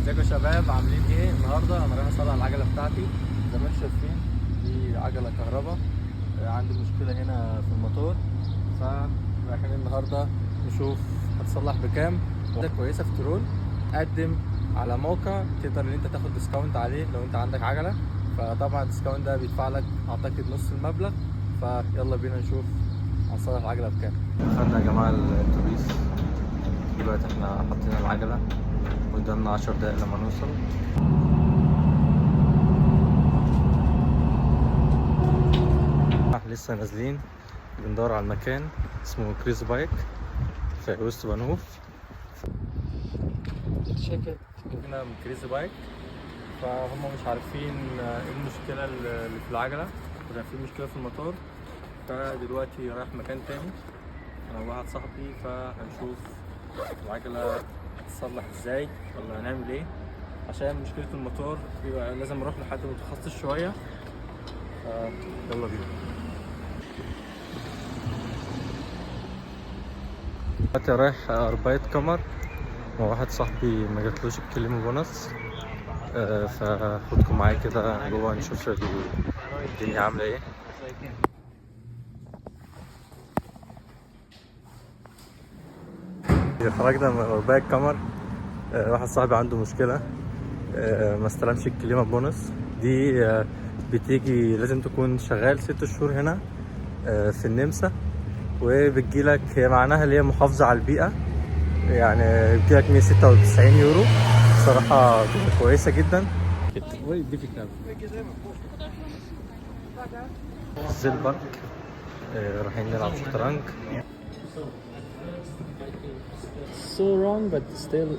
ازيكم يا شباب، عاملين ايه؟ النهارده انا رايح اصلح العجله بتاعتي. زي ما انتم شايفين دي عجله كهرباء. عندي مشكله هنا في الموتور، فرايحين النهارده نشوف هتصلح بكام. وحاجه كويسه في ترول، قدم على موقع تقدر ان انت تاخد ديسكاونت عليه لو انت عندك عجله. فطبعا الديسكاونت ده بيدفع لك اعتقد نص المبلغ. فيلا بينا نشوف هنصلح العجله بكام. دخلنا يا جماعه الاتوبيس، دلوقتي احنا حاطين العجله قدامنا 10 دقايق لما نوصل. لسه نازلين بندور على المكان اسمه كريز بايك في وسط بنوف. شركة هنا من كريز بايك، فهم مش عارفين ايه المشكلة اللي في العجلة، وكان في مشكلة في الموتور. فدلوقتي رايح مكان تاني انا وواحد صاحبي، فهنشوف العجلة هتتصلح ازاي ولا هنعمل ايه. عشان مشكلة الموتور بيبقى لازم اروح لحد متخصص شوية. يلا بينا. دلوقتي رايح أرباية كمر مع واحد صاحبي ما جاتلوش الكلمة بونص. فخدكم معايا كده جوه نشوف الدنيا عاملة ايه. خرجنا من أرباية كمر. واحد صاحبي عنده مشكلة، ما استلمش الكلمة بونص دي. بتيجي لازم تكون شغال 6 شهور هنا في النمسا، وبتجيلك هي معناها اللي هي محافظة على البيئة. يعني بتجيلك 196 يورو. صراحة كويسة جدا. زيل بارك، رايحين نلعب شطرنج. So wrong, but still